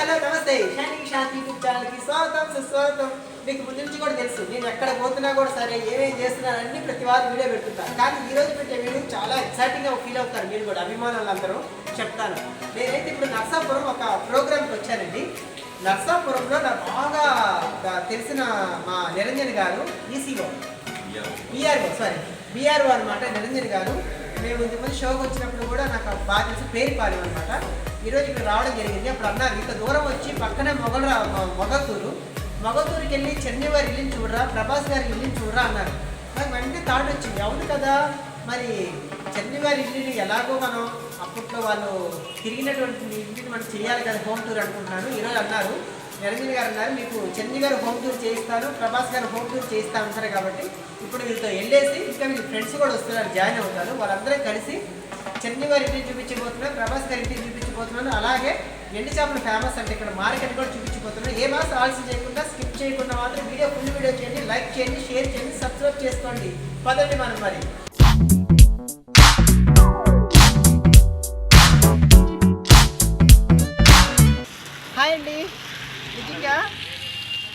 Hello నమస్తే shining శాంతి YouTube ఛానల్కి స్వాగతం సుస్వాగతం. మీకు ముందు నుంచి కూడా తెలుసు నేను ఎక్కడ పోతున్నా కూడా సరే ఏమేమి చేస్తున్నాను అన్ని ప్రతి వారం వీడియో పెడుతుంటాను. కానీ ఈ రోజు పెట్టే వీడియో చాలా ఎక్సైటింగ్గా ఫీల్ అవుతారు మీరు కూడా, అభిమానులు అందరూ. చెప్తాను, నేనైతే ఇప్పుడు నర్సాపురం ఒక ప్రోగ్రామ్కి వచ్చానండి. నర్సాపురంలో నాకు బాగా తెలిసిన మా నిరంజన్ గారు ఈసీఓ బీఆర్ఓ అనమాట. నిరంజన్ గారు మేము ఇంతకుముందు షోకి వచ్చినప్పుడు కూడా నాకు బాగా తెలిసి పేరు పాలెం అనమాట. ఈరోజు ఇక్కడ రావడం జరిగింది. అప్పుడు అన్నారు ఇంత దూరం వచ్చి పక్కనే మొగతూరుకి వెళ్ళి చిరంజీవి గారి ఇల్లుని చూడరా, ప్రభాస్ గారి ఇల్లుని చూడరా అన్నారు. నాకు వెంటనే థాట్ వచ్చింది, అవును కదా మరి చిరంజీవి గారి ఇల్లుని ఎలాగో మనం అప్పట్లో వాళ్ళు తిరిగినటువంటి ఇంటిని మనం చేయాలి కదా హోమ్ టూర్ అనుకుంటున్నాను. ఈరోజు అన్నారు నిరంజన్ గారు అన్నారు మీకు చిరంజీవి గారు హోమ్ టూర్ చేయిస్తాను, ప్రభాస్ గారు హోమ్ టూర్ చేయిస్తా ఉంటారు. కాబట్టి ఇప్పుడు వీళ్ళతో వెళ్ళేసి ఇంకా వీళ్ళ ఫ్రెండ్స్ కూడా వస్తున్నారు, జాయిన్ అవుతారు. వాళ్ళందరూ కలిసి చిరంజీవి గారి ఇంటిని చూపించబోతున్నాను, ప్రభాస్ గారి ఇంటిని చూపించబోతున్నాను. అలాగే ఎండు చేపలు ఫేమస్ అంటే ఇక్కడ మార్కెట్ కూడా చూపించబోతున్నాను. ఏ మాసం ఆలస్యం చేయకుండా స్కిప్ చేయకుండా మాత్రం ఫుల్ వీడియో చేయండి, లైక్ చేయండి, షేర్ చేయండి, సబ్స్క్రైబ్ చేసుకోండి. పదండి మనం మరి. హాయ్ అండి, నిజంగా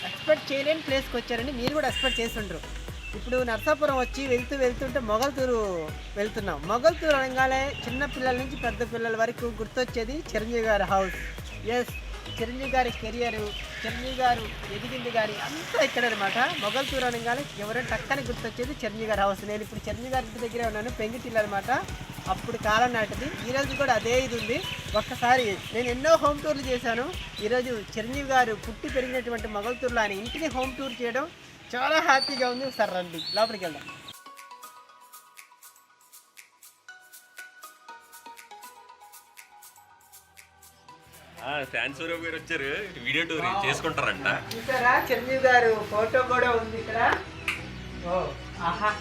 ఎక్స్పెక్ట్ చేయలేని ప్లేస్కి వచ్చారండి. మీరు కూడా ఎక్స్పెక్ట్ చేస్తుంటారు. ఇప్పుడు నర్సాపురం వచ్చి వెళ్తుంటే మొగల్తూరు వెళ్తున్నాం. మొగల్తూరు అనగానే చిన్న పిల్లల నుంచి పెద్ద పిల్లల వరకు గుర్తొచ్చేది చిరంజీవి గారి హౌస్. ఎస్, చిరంజీవి గారి కెరియరు, చిరంజీవి గారు ఎదిగింది గారి అంతా ఇక్కడ అనమాట. మొగల్తూరు అనగానే ఎవరైనా టక్కని గుర్తొచ్చేది చిరంజీవి గారి హౌస్. నేను ఇప్పుడు చిరంజీవి గారి ఇంటి దగ్గరే ఉన్నాను, పెంగిటిల్లు అనమాట. అప్పుడు కాలం నాటిది. ఈరోజు కూడా అదే ఇది ఉంది. ఒక్కసారి నేను ఎన్నో హోమ్ టూర్లు చేశాను. ఈరోజు చిరంజీవి గారు పుట్టి పెరిగినటువంటి మొగల్తూరులో ఆయన ఇంటిని హోమ్ టూర్ చేయడం చాలా హ్యాపీగా ఉంది. సార్ రండి లోపలికి వెళ్దాం. వచ్చారు, వీడియో టూర్ చేసుకుంటారంట. చూసారా చిరంజీవి గారు ఫోటో కూడా ఉంది ఇక్కడ. ఓ ఆహా,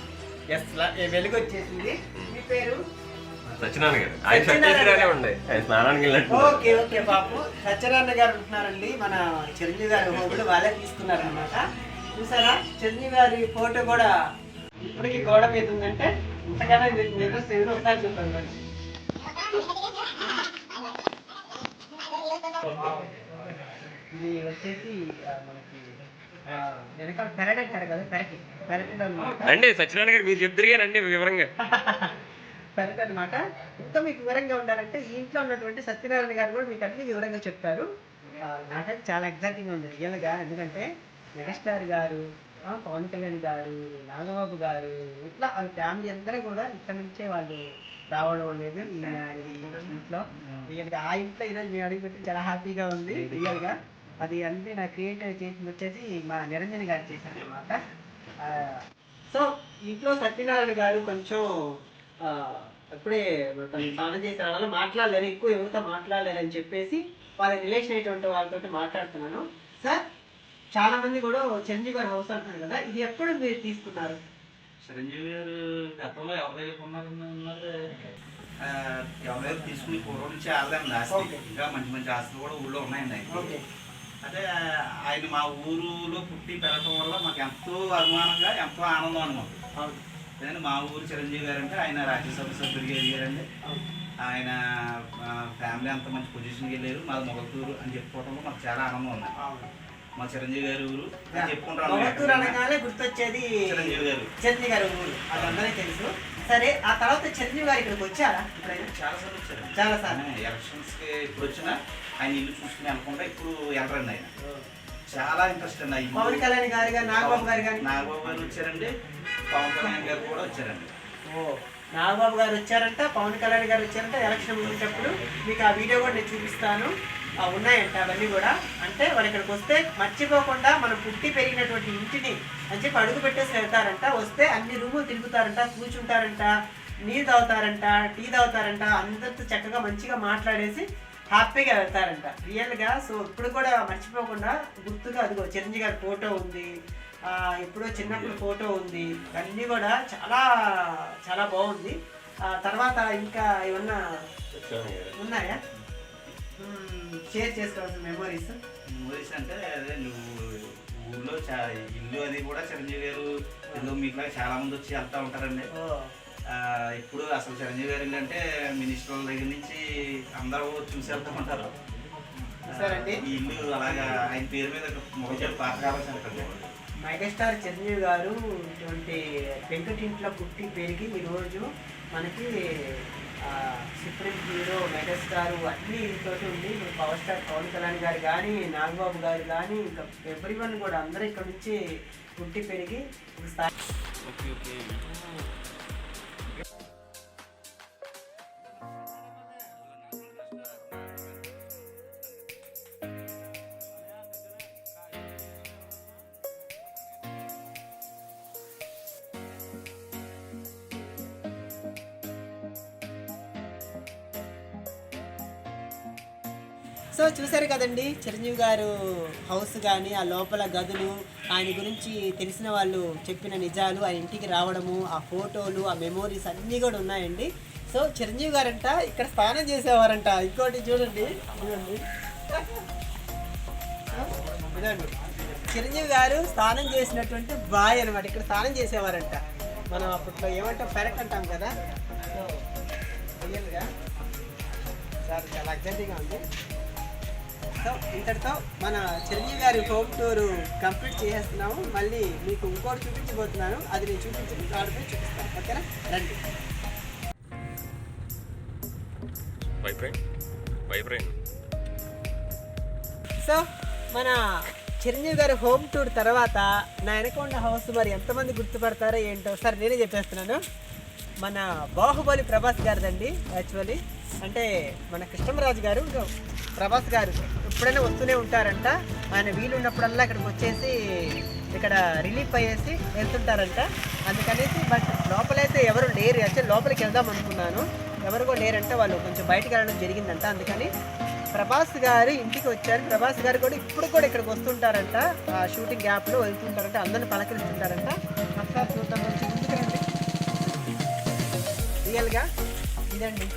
ఎస్, వెలుగు వచ్చేసింది. మీ పేరు? సత్యనారాయణ గారు. ఆయన సత్యనారాయణ ఉండే, ఆయన స్నానానికి వెళ్ళినట్టు. ఓకే ఓకే పాపు సత్యనారాయణ గారు ఉంటున్నారండి. మన చిరంజీవి గారి ఫోటో వాళ్ళే తీసుకున్నారనమాట. చూసారా చిరంజీవి గారి ఫోటో కూడా ఇప్పటికీ గోడ మీద ఉందంటే ఇంతకన్నా ఎవరు ఉంటారు చూద్దాం. ఇది వచ్చేసి మనకి వెనకాల పెరట్ అంటారు కదా, పెరట్ అండి. సత్యనారాయణ గారు మీరు చెప్తారండి వివరంగా. పెరట్ అనమాట. ఇంకా మీకు వివరంగా ఉండాలంటే ఈ ఇంట్లో ఉన్నటువంటి సత్యనారాయణ గారు కూడా మీకు అన్ని వివరంగా చెప్తారు. నాకైతే చాలా ఎగ్జైటింగ్ ఉంది రియల్గా. ఎందుకంటే మెగాస్టార్ గారు, పవన్ కళ్యాణ్ గారు, నాగబాబు గారు, ఇట్లా ఫ్యామిలీ అందరూ కూడా ఇక్కడ నుంచే వాళ్ళు రావడం అనేది ఇంట్లో రియల్గా. ఆ ఇంట్లో ఈరోజు మేము అడిగిపెట్టి చాలా హ్యాపీగా ఉంది రియల్గా. అది అంటే నా క్రియేటివ్ చేసింది వచ్చేసి మా నిరంజన్ గారు చేశారు అనమాట. సో ఇంట్లో సత్యనారాయణ గారు కొంచెం అప్పుడే స్నానం చేసిన వాళ్ళ మాట్లాడలేరు, ఎక్కువ ఎవరితో మాట్లాడలేరు అని చెప్పేసి వాళ్ళ రిలేషన్ అయినటువంటి వాళ్ళతో మాట్లాడుతున్నాను. సార్ చాలా మంది కూడా చిరంజీవి గారు హౌస్ అంటున్నారు కదా, ఇది ఎప్పుడు మీరు తీసుకున్నారు? చిరంజీవి గారు గతంలో ఎవరి దగ్గర ఉన్నారు, ఎవరి దగ్గర తీసుకుని పూర్వం నుంచి ఆడదండి ఆస్తి. ఇంకా మంచి మంచి ఆస్తులు కూడా ఊళ్ళో ఉన్నాయండి ఆయన. అంటే ఆయన మా ఊరులో పుట్టి పెరగటం వల్ల మాకు ఎంతో అభిమానంగా, ఎంతో ఆనందం అనమాట. ఎందుకంటే మా ఊరు చిరంజీవి గారు అంటే ఆయన రాజ్యసభ సభ్యుడిగా ఎదిగారండి. ఆయన ఫ్యామిలీ అంత మంచి పొజిషన్కి వెళ్ళారు. మాది మొగల్తూరు అని చెప్పుకోవడంలో మాకు చాలా ఆనందం ఉంది. మా చిరంజీవి గారి ఊరు చెప్పుకుంటారు అనగానే గుర్తొచ్చేది చిరంజీవి గారి ఊరు, అది అందరికీ తెలుసు. సరే, ఆ తర్వాత చిరంజీవి గారు ఇక్కడికి వచ్చారా? చాలాసార్లు వచ్చారు. చాలాసార్లు ఎలక్షన్స్కి ఇప్పుడు వచ్చినా ఆయన ఇల్లు చూసుకుని అనుకుంటా ఇప్పుడు వెళ్ళరండి. ఆయన చాలా ఇంట్రెస్ట్ అండి. పవన్ కళ్యాణ్ గారు కానీ, నాగబాబు గారు కానీ. నాగబాబు గారు వచ్చారండి, పవన్ కళ్యాణ్ గారు కూడా వచ్చారండి. ఓ, నాగబాబు గారు వచ్చారంట, పవన్ కళ్యాణ్ గారు వచ్చారంట. ఎలక్షన్ ఉండేటప్పుడు మీకు ఆ వీడియో కూడా నేను చూపిస్తాను, ఉన్నాయంట అవన్నీ కూడా. అంటే వాళ్ళు ఇక్కడికి వస్తే మర్చిపోకుండా మనం పుట్టి పెరిగినటువంటి ఇంటిని అని చెప్పి అడుగు పెట్టేసి వెళ్తారంట. వస్తే అన్ని రూములు తిరుగుతారంట, కూర్చుంటారంట, నీళ్ళు తాగుతారంట, టీ తాగుతారంట, అందరితో చక్కగా మంచిగా మాట్లాడేసి హ్యాపీగా వెళ్తారంట రియల్గా. సో ఇప్పుడు కూడా మర్చిపోకుండా గుర్తుగా అదిగో చిరంజీవి గారి ఫోటో ఉంది, ఎప్పుడో చిన్నప్పుడు ఫోటో ఉంది. అన్నీ కూడా చాలా చాలా బాగుంది. తర్వాత ఇంకా ఏమన్నా ఉన్నాయా షేర్ చేసుకోవాల్సిన మెమోరీస్? మెమోరీస్ అంటే అదే నువ్వు ఊళ్ళో ఇల్లు అది కూడా చిరంజీవి గారు ఏదో మీకు చాలా మంది వచ్చి వెళ్తూ ఉంటారండి. ఇప్పుడు అసలు చిరంజీవి గారు ఏంటంటే మినిస్టర్ల దగ్గర నుంచి అందరూ చూసి వెళ్తూ ఉంటారు. సరే ఈ ఇల్లు అలాగా ఆయన పేరు మీద మొదటి పాత కావాల్సి మెగాస్టార్ చిరంజీవి గారు ఇటువంటి పెంకుటింట్లో పుట్టి పెరిగి ఈరోజు మనకి సుప్రీం హీరో మెగాస్టార్ అన్నీ తోటి ఉంది. ఇప్పుడు పవర్ స్టార్ పవన్ కళ్యాణ్ గారు కానీ, నాగబాబు గారు కానీ, ఇంకా ఎవ్రీవన్ కూడా అందరూ ఇక్కడ నుంచి పుట్టి పెరిగి ఒక స్థాయి. సో చూశారు కదండి చిరంజీవి గారు హౌస్ కానీ ఆ లోపల గదులు ఆయన గురించి తెలిసిన వాళ్ళు చెప్పిన నిజాలు, ఆయన ఇంటికి రావడము, ఆ ఫోటోలు, ఆ మెమోరీస్ అన్నీ కూడా ఉన్నాయండి. సో చిరంజీవి గారంట ఇక్కడ స్నానం చేసేవారంట. ఇంకోటి చూడండి చూడండి ఇదండి చిరంజీవి గారు స్నానం చేసినటువంటి బాయ్ అనమాట. ఇక్కడ స్నానం చేసేవారంట. మనం అప్పట్లో ఏమంటాం పెరట్ అంటాం కదా. సో రియల్గా సార్ చాలా అర్జెంటీగా ఉంది. సో ఇంతటితో మన చిరంజీవి గారి హోమ్ టూర్ కంప్లీట్ చేసేస్తున్నాము. మళ్ళీ మీకు ఇంకోటి చూపించబోతున్నాను. అది నేను చూపించి ఆడిపోయి చూపిస్తాను. ఓకేనా, రండి. సో మన చిరంజీవి గారి హోమ్ టూర్ తర్వాత నా వెనకొండ హౌస్ మరి ఎంతమంది గుర్తుపడతారో ఏంటో సార్ నేనే చెప్పేస్తున్నాను. మన బాహుబలి ప్రభాస్ గారిదండి. యాక్చువల్లీ అంటే మన కృష్ణరాజు గారు ప్రభాస్ గారు ఎప్పుడైనా వస్తూనే ఉంటారంట. ఆయన వీలు ఉన్నప్పుడల్లా ఇక్కడికి వచ్చేసి ఇక్కడ రిలీఫ్ అయ్యేసి వెళ్తుంటారంట. అందుకనేసి బట్ లోపలైతే ఎవరు లేరు. యాక్చువల్లీ లోపలికి వెళ్దాం అనుకున్నాను, ఎవరు కూడా లేరంట. వాళ్ళు కొంచెం బయటకు వెళ్ళడం జరిగిందంట. అందుకని ప్రభాస్ గారు ఇంటికి వచ్చారు. ప్రభాస్ గారు కూడా ఇప్పుడు కూడా ఇక్కడికి వస్తుంటారంట. ఆ షూటింగ్ గ్యాప్లో వెళ్తుంటారంట, అందరిని పలకరిస్తుంటారంట. ఒకసారి చూద్దాం, కొంచెం ముందుకు రండి. రియల్గా ఇదండి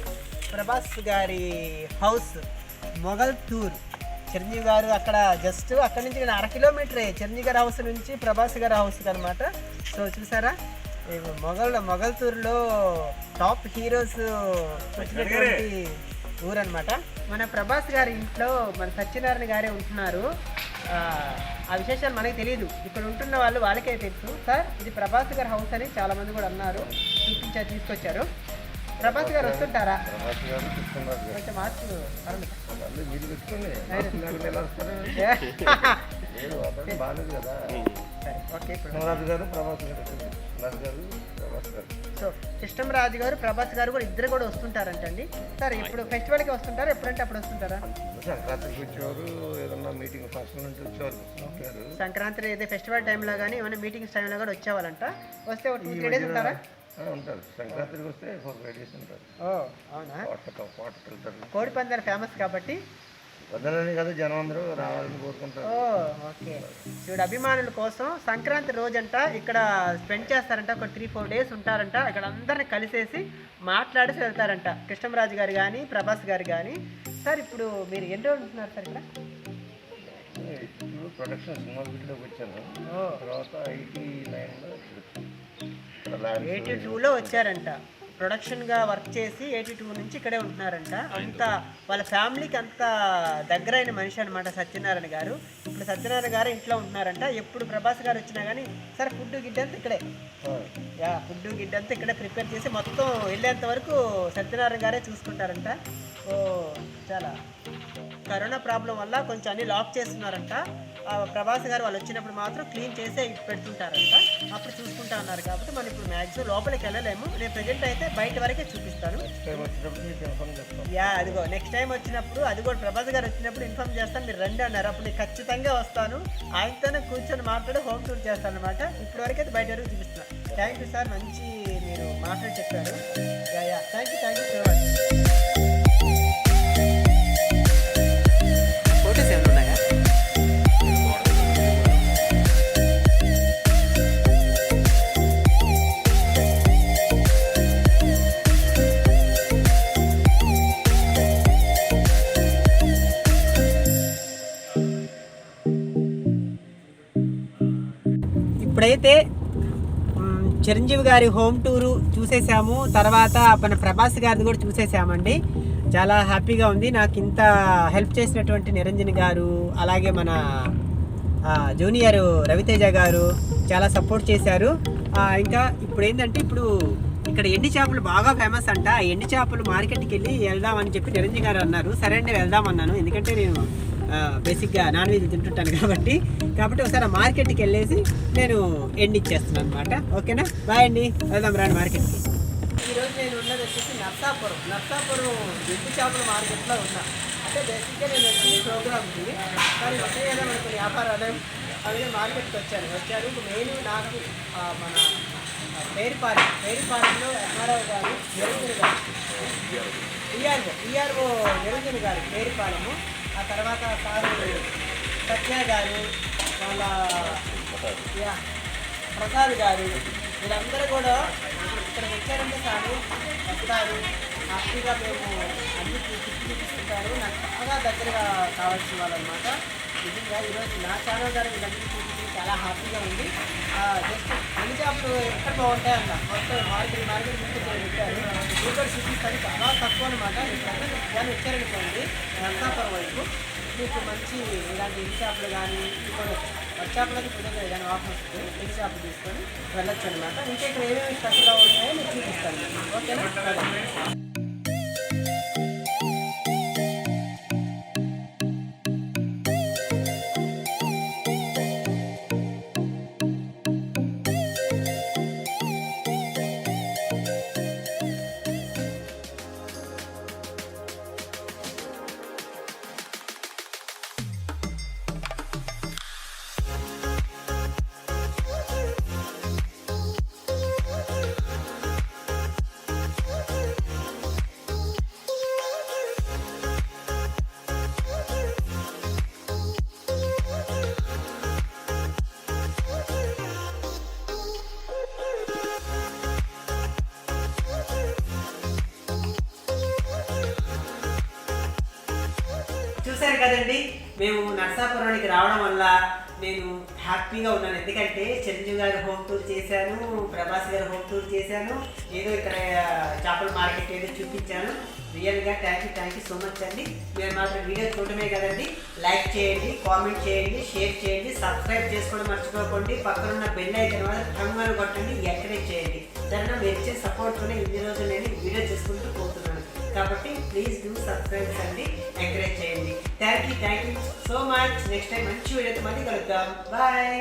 ప్రభాస్ గారి హౌస్, మొగల్తూర్. చిరంజీవి గారు అక్కడ జస్ట్ అక్కడి నుంచి 1/2 కిలోమీటరే చిరంజీవి గారి హౌస్ నుంచి ప్రభాస్ గారి హౌస్కి అనమాట. సో చూసారా, మొగల్తూరులో టాప్ హీరోస్ వచ్చినటువంటి ఊరనమాట. మన ప్రభాస్ గారి ఇంట్లో మన సత్యనారాయణ గారే ఉంటున్నారు. ఆ విశేషాలు మనకి తెలియదు, ఇక్కడ ఉంటున్న వాళ్ళు వాళ్ళకే తెలుసు. సార్ ఇది ప్రభాస్ గారి హౌస్ అని చాలామంది కూడా అన్నారు, చూపించారు, తీసుకొచ్చారు. ప్రభాస్ గారు వస్తుంటారా? కొంచెం మార్చులు సో కృష్ణరాజు గారు ప్రభాస్ గారు కూడా ఇద్దరు కూడా వస్తుంటారంటండి. సార్ ఇప్పుడు ఫెస్టివల్కి వస్తుంటారా, ఎప్పుడంటే అప్పుడు వస్తుంటారా? సంక్రాంతికి వచ్చేవారు, ఏదన్నా మీటింగ్ ఫంక్షన్ నుంచి వచ్చేవారు. సంక్రాంతి ఏదో ఫెస్టివల్ టైంలో కానీ ఏమైనా మీటింగ్స్ టైంలో కూడా వచ్చేవాళ్ళంట. వస్తే 2-3 డేస్ ఉంటారా? ఉంటారు. సంక్రాంతికి వస్తే 4-5 డేస్ ఉంటారు. అవునా? వెళ్తారు. కోడి పందాలు ఫేమస్ కాబట్టి వదలని కదా జనం అందరూ రావాలని కోరుకుంటారు. ఓకే. చూడు, అభిమానుల కోసం సంక్రాంతి రోజంట ఇక్కడ స్పెండ్ చేస్తారంట. ఒక 3-4 డేస్ ఉంటారంట. ఇక్కడ అందరిని కలిసేసి మాట్లాడేసి వెళ్తారంట. కృష్ణరాజు గారు కానీ ప్రభాస్ గారు కానీ. సార్ ఇప్పుడు మీరు ఎన్ని రోజులు ఉంటున్నారు సార్ ఇక్కడ? ప్రొడక్షన్ సినిమా వీటిలోకి వచ్చాను. తర్వాత 82లో వచ్చారంట. ప్రొడక్షన్గా వర్క్ చేసి 82 నుంచి ఇక్కడే ఉంటున్నారంట. అంత వాళ్ళ ఫ్యామిలీకి అంత దగ్గరైన మనిషి అనమాట సత్యనారాయణ గారు. ఇప్పుడు సత్యనారాయణ గారు ఇంట్లో ఉంటున్నారంట. ఎప్పుడు ప్రభాస్ గారు వచ్చినా కానీ సార్ ఫుడ్ గిడ్ అంతా ఇక్కడే, ఫుడ్ గిడ్ అంతా ఇక్కడే ప్రిపేర్ చేసి మొత్తం వెళ్ళేంత వరకు సత్యనారాయణ గారే చూసుకుంటారంట. చాలా కరోనా ప్రాబ్లం వల్ల కొంచెం అన్ని లాక్ చేస్తున్నారంట. ప్రభాస్ గారు వాళ్ళు వచ్చినప్పుడు మాత్రం క్లీన్ చేసే పెడుతుంటారంట. అప్పుడు చూసుకుంటా ఉన్నారు కాబట్టి మనం ఇప్పుడు మ్యాక్సిమం లోపలికి వెళ్ళలేము. నేను ప్రజెంట్ అయితే బయట వరకే చూపిస్తాను. అదిగో నెక్స్ట్ టైం వచ్చినప్పుడు అది కూడా ప్రభాస్ గారు వచ్చినప్పుడు ఇన్ఫార్మ్ చేస్తాను. మీరు రండి అన్నారు, అప్పుడు నేను ఖచ్చితంగా వస్తాను. ఆయనతోనే కూర్చొని మాట్లాడి హోమ్ టూర్ చేస్తాను అనమాట. ఇప్పటి వరకు అయితే బయట వరకు చూపిస్తున్నాను. థ్యాంక్ యూ సార్, మంచి మీరు మాట్లాడి చెప్పారు. Thank you so much. Photos ఏమైనా ఉన్నాయా? ఇప్పుడైతే చిరంజీవి గారి హోమ్ టూరు చూసేసాము. తర్వాత మన ప్రభాస్ గారిది కూడా చూసేసామండి. చాలా హ్యాపీగా ఉంది. నాకు ఇంత హెల్ప్ చేసినటువంటి నిరంజన్ గారు, అలాగే మన జూనియర్ రవితేజ గారు చాలా సపోర్ట్ చేశారు. ఇంకా ఇప్పుడు ఏంటంటే, ఇప్పుడు ఇక్కడ ఎండి చేపలు బాగా ఫేమస్ అంట. ఆ ఎండి చేపలు మార్కెట్కి వెళ్ళి వెళ్దామని చెప్పి నిరంజన్ గారు అన్నారు. సరే అండి వెళ్దామన్నాను, ఎందుకంటే నేను బేసిక్గా నాన్ వెజ్ తింటుంటాను కాబట్టి ఒకసారి మార్కెట్కి వెళ్ళేసి నేను ఎండి ఇచ్చేస్తున్నాను అనమాట. ఓకేనా, బాయ్ అండి, వెళ్దాం రండి మార్కెట్కి. ఈరోజు నేను ఉన్నది వచ్చేసి నర్సాపురం ఎండి చేపల మార్కెట్లో ఉన్నా. అంటే బేసిక్గా నేను వచ్చింది ప్రోగ్రామ్కి, కానీ వచ్చేయాలి మనకు వ్యాపారాలు అలాగే మార్కెట్కి వచ్చారు. మెయిన్ నాకు మన పేరుపాలెంలో ఎంఆర్ఓ గారు నిరంజన్ గారు, ఈఆర్ఓ నిరంజన్ గారు పేరుపాలెము, ఆ తర్వాత సారు సత్య గారు, వాళ్ళ ప్రసాద్ గారు, వీళ్ళందరూ కూడా ఇక్కడ వచ్చారంటే సారు వస్తారు. హ్యాపీగా మేము అన్ని చూపిస్తుంటారు. నాకు బాగా దగ్గరగా కావాల్సిన వాళ్ళు అనమాట. నిజంగా ఈరోజు నా ఛానల్ ద్వారా వీళ్ళందరూ చూపించి చాలా హ్యాపీగా ఉంది. జస్ట్ అన్ని చేపలు ఎక్కడ బాగుంటాయి అన్న మొత్తం మార్కెట్ పెట్టారు. ఇక్కడ చూపిస్తాను చాలా తక్కువ అనమాట. కానీ వచ్చారనుకోండి నర్సాపురం వైపు మీకు మంచి ఇలాంటి ఎండు చేపలు కానీ ఇప్పుడు చేపలకి కుదరదు కానీ ఆఫర్ వస్తుంది. ఎండు చేపలు తీసుకొని వెళ్ళొచ్చు అనమాట. ఇంకా ఇక్కడ ఏమేమి స్పెషల్గా ఉంటాయో నేను చూపిస్తాను. ఓకేనా. చూశారు కదండి, మేము నర్సాపురానికి రావడం వల్ల నేను హ్యాపీగా ఉన్నాను. ఎందుకంటే చిరంజీవి గారు హోమ్ టూర్ చేశాను, ప్రభాస్ గారు హోమ్ టూర్ చేశాను, ఏదో ఇక్కడ చేపల మార్కెట్ ఏదో చూపించాను. రియల్గా థ్యాంక్ యూ సో మచ్ అండి. మీరు మాత్రం వీడియో చూడటమే కదండి, లైక్ చేయండి, కామెంట్ చేయండి, షేర్ చేయండి, సబ్స్క్రైబ్ చేసుకోవడం మర్చిపోకండి. పక్కనున్న బెల్ ఐకాన్ వల్ల టంగుని కొట్టండి, ఎంకరేజ్ చేయండి. సరేనా, మీరు ఇచ్చే సపోర్ట్తోనే ఇన్ని రోజులు నేను వీడియో చేసుకుంటూ పోతున్నాను. కాబట్టి ప్లీజ్ డూ సబ్స్క్రైబ్ అండి, ఎంకరేజ్ చేయండి. Thank you so much. Next time మంచి వీడియోతో మళ్ళీ కలుద్దాం. బాయ్.